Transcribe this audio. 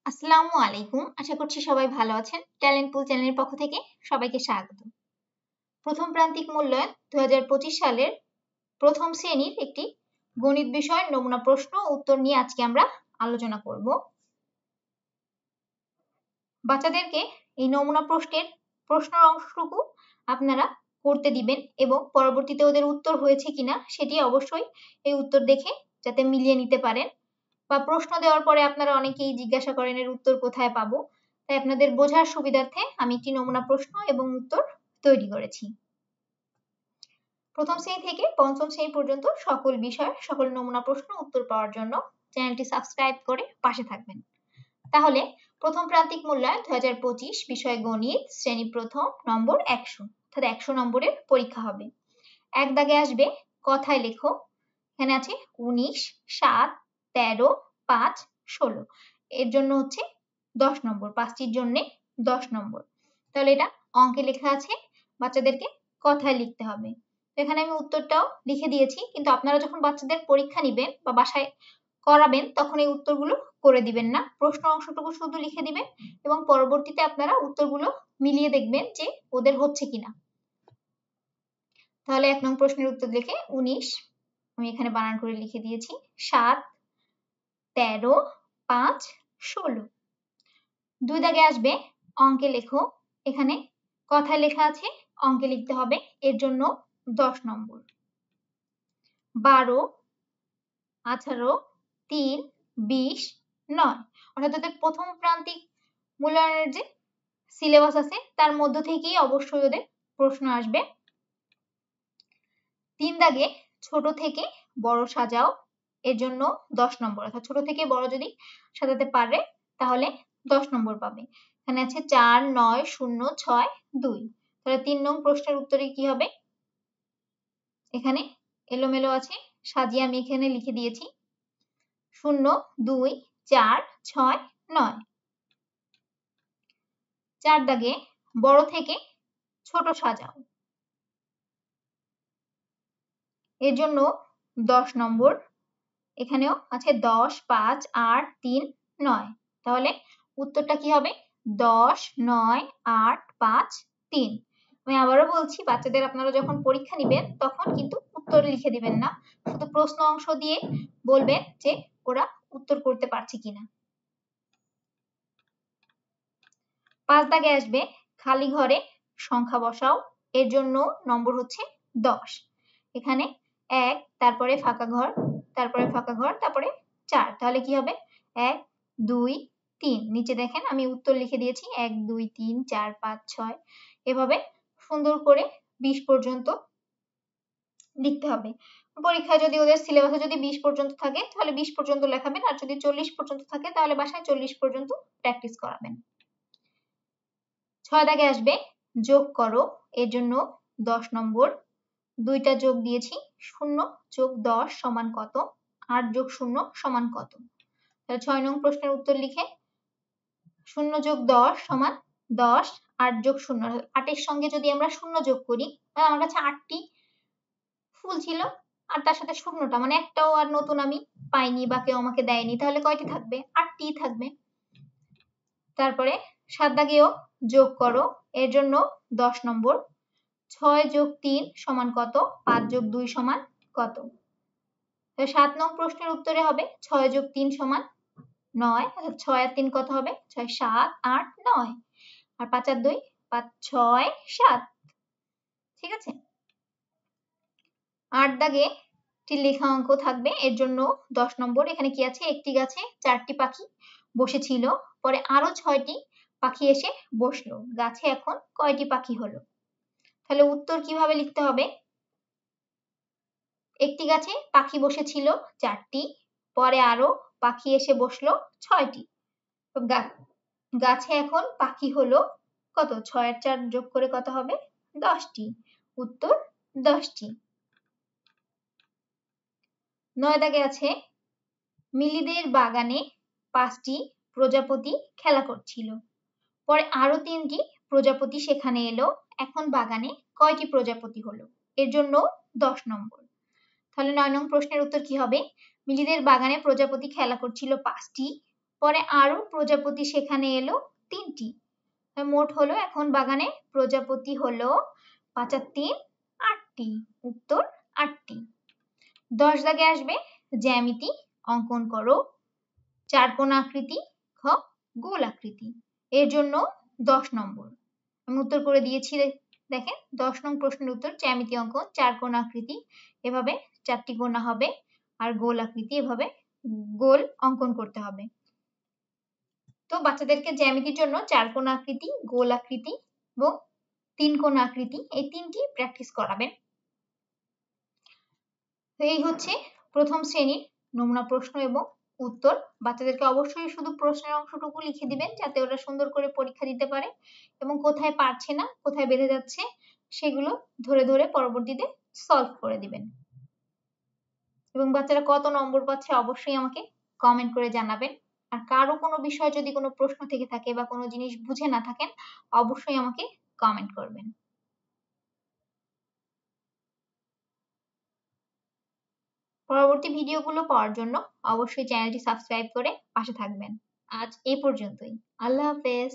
আসসালামু আলাইকুম। আশা করছি সবাই ভালো আছেন। ট্যালেন্ট পুল চ্যানেলের পক্ষ থেকে সবাইকে স্বাগত। প্রথম প্রান্তিক মূল্যায়ন 2025 সালের প্রথম শ্রেণীর একটি গণিত বিষয়ের নমুনা প্রশ্ন ও উত্তর নিয়ে আজকে আমরা আলোচনা করব। বাচ্চাদেরকে এই নমুনা প্রশ্নের প্রশ্নের অংশটুকু আপনারা করতে দিবেন এবং পরবর্তীতে ওদের উত্তর হয়েছে কিনা সেটি অবশ্যই এই উত্তর দেখে যাতে মিলিয়ে নিতে পারেন। বা প্রশ্ন দেওয়ার পরে আপনারা অনেকেই জিজ্ঞাসা করেন এর উত্তর কোথায় পাবো, তাই আপনাদের বোঝার সুবিধার্থে আমি একটি নমুনা প্রশ্ন এবং উত্তর তৈরি করেছি। প্রথম শ্রেণী থেকে পঞ্চম শ্রেণী পর্যন্ত সকল বিষয়ের সকল নমুনা প্রশ্ন উত্তর পাওয়ার জন্য চ্যানেলটি সাবস্ক্রাইব করে পাশে থাকবেন। তাহলে প্রথম প্রান্তিক মূল্যায়ন 2025 বিষয় গণিত শ্রেণী প্রথম নম্বর 100, অর্থাৎ 100 নম্বরের পরীক্ষা হবে। এক দাগে আসবে কথায় লেখো। এখানে আছে 19, 7, 13, 5, 16। এর জন্য হচ্ছে 10 নম্বর, 5টির জন্য 10 নম্বর। তাহলে এটা অঙ্কে লেখা আছে, বাচ্চাদেরকে কথায় লিখতে হবে। এখানে আমি উত্তরটাও লিখে দিয়েছি, কিন্তু আপনারা যখন বাচ্চাদের পরীক্ষা নেবেন বা বাসায় করাবেন তখন এই উত্তরগুলো করে দিবেন না, প্রশ্ন অংশটুকু শুধু লিখে দিবেন এবং পরবর্তীতে আপনারা উত্তরগুলো মিলিয়ে দেখবেন যে ওদের হচ্ছে কিনা। তাহলে 1 নং প্রশ্নের উত্তর লিখে 19, আমি এখানে বানান করে লিখে দিয়েছি, 7, 13, 5, 16। 2 দাগে আসবে অঙ্কে লেখো। এখানে কথায় লেখা আছে, অঙ্কে লিখতে হবে, এর জন্য 10 নম্বর। 12, 18, 3, 20, 9। অর্থাৎ ওদের প্রথম প্রান্তিক মূল্যায়নের যে সিলেবাস আছে তার মধ্য থেকেই অবশ্যই ওদের প্রশ্ন আসবে। 3 দাগে ছোট থেকে বড় সাজাও, এর জন্য 10 নম্বর। অর্থাৎ ছোট থেকে বড় যদি সাজাতে পারে তাহলে 10 নম্বর পাবে। এখানে আছে 4, 9, 0, 6, 2। তাহলে 3 নং প্রশ্নের উত্তরে কি হবে? এখানে এলোমেলো আছে, সাজিয়ে আমি এখানে লিখে দিয়েছি 0, 2, 4, 6, 9। 4 দাগে বড় থেকে ছোট সাজাও, এর জন্য 10 নম্বর। এখানেও আছে 10, 5, 8, 3, 9। তাহলে উত্তরটা কি হবে? 10, 9, 8, 5, 3। আমি আবারও বলছি, বাচ্চাদের আপনারা যখন পরীক্ষা নেবেন তখন কিন্তু উত্তর লিখে দিবেন না, শুধু প্রশ্ন অংশ দিয়ে বলবেন যে ওরা উত্তর করতে পারছে কিনা। 5 দাগে আসবে খালি ঘরে সংখ্যা বসাও, এর জন্য নম্বর হচ্ছে 10। এখানে 1, তারপরে ফাঁকা ঘর, তারপরে ফাঁকা ঘর, তারপরে 4। তাহলে কি হবে? 1, 2, 3। নিচে দেখেন আমি উত্তর লিখে দিয়েছি 1, 2, 3, 4, 5, 6। এভাবে সুন্দর করে 20 পর্যন্ত লিখতে হবে। পরীক্ষায় যদি ওদের সিলেবাসে যদি 20 পর্যন্ত থাকে তাহলে 20 পর্যন্ত লেখাবেন, আর যদি 40 পর্যন্ত থাকে তাহলে বাসায় 40 পর্যন্ত প্র্যাকটিস করাবেন। 6 দাগে আসবে যোগ করো, এর জন্য 10 নম্বর। 2টা যোগ দিয়েছি, 0 যোগ 10 সমান কত? 8 যোগ 0 সমান কত? তাহলে 6 নং প্রশ্নের উত্তর লিখে 0 যোগ 10 সমান 10, 8 যোগ 0। 8 এর সঙ্গে যদি আমরা 0 যোগ করি, তাহলে আমার কাছে 8টি ফুল ছিল আর তার সাথে শূন্যটা, মানে একটাও আর নতুন আমি পাইনি বা কেউ আমাকে দেয়নি, তাহলে কয়টি থাকবে? 8টিই থাকবে। তারপরে 7 দাগেও যোগ করো, এর জন্য 10 নম্বর। 6 যোগ 3 সমান কত? 5 যোগ 2 সমান কত? 7 নং প্রশ্নের উত্তরে হবে 6 যোগ 3 সমান 9। 6 আর 3 কত হবে? 6, 7, 8, 9। আর 5 আর 2, 5, 6, 7। ঠিক আছে। 8 দাগে একটি লেখা অঙ্ক থাকবে, এর জন্য 10 নম্বর। এখানে কি আছে? একটি গাছে 4টি পাখি বসেছিল, পরে আরো 6টি পাখি এসে বসলো, গাছে এখন কয়টি পাখি হলো? তাহলে উত্তর কিভাবে লিখতে হবে? একটি গাছে পাখি বসেছিল 4টি, পরে আরো পাখি এসে বসলো 6টি। তো গাছে এখন পাখি হলো কত? 6 আর 4 যোগ করে কত হবে? 10টি। উত্তর 10টি। 9 দাগে আছে মিলিদের বাগানে 5টি প্রজাপতি খেলা করছিল, পরে আরো 3টি প্রজাপতি সেখানে এলো, এখন বাগানে কয়টি প্রজাপতি হলো? এর জন্য 10 নম্বর। তাহলে 9 নং প্রশ্নের উত্তর কি হবে? মিলিদের বাগানে প্রজাপতি খেলা করছিল 5টি, পরে আরো প্রজাপতি সেখানে এলো 3টি। মোট হলো এখন বাগানে প্রজাপতি হলো 5 আর 3 8টি, উত্তর 8টি। 10 দাগে আসবে জ্যামিতি অঙ্কন করো, চারকোণ আকৃতি, খ গোল আকৃতি। এর জন্য 10 নম্বর। আমি উত্তর করে দিয়েছি, দেখেন 10 নং প্রশ্নের উত্তর জ্যামিতি অঙ্কন, চারকোণ আকৃতি এভাবে 4টি কোণা হবে, আর গোল আকৃতি এভাবে গোল অঙ্কন করতে হবে। তো বাচ্চাদেরকে জ্যামিতির জন্য চারকোণ আকৃতি, গোল আকৃতি এবং 3 কোণ আকৃতি এই 3টি প্র্যাকটিস করাবেন। তো এই হচ্ছে প্রথম শ্রেণীর নমুনা প্রশ্ন এবং উত্তর। বাচ্চাদেরকে অবশ্যই শুধু প্রশ্নের অংশটুকু লিখে দিবেন যাতে ওরা সুন্দর করে পরীক্ষা দিতে পারে, এবং কোথায় পারছে না, কোথায় বেঁধে যাচ্ছে সেগুলো ধরে ধরে পরবর্তীতে সলভ করে দিবেন। এবং বাচ্চারা কত নম্বর পাচ্ছে অবশ্যই আমাকে কমেন্ট করে জানাবেন। আর কারো কোনো বিষয়ে যদি কোনো প্রশ্ন থেকে থাকে বা কোনো জিনিস বুঝে না থাকেন অবশ্যই আমাকে কমেন্ট করবেন। পরবর্তী ভিডিওগুলো পাওয়ার জন্য অবশ্যই চ্যানেলটি সাবস্ক্রাইব করে পাশে থাকবেন। আজ এই পর্যন্তই। আল্লাহ হাফেজ।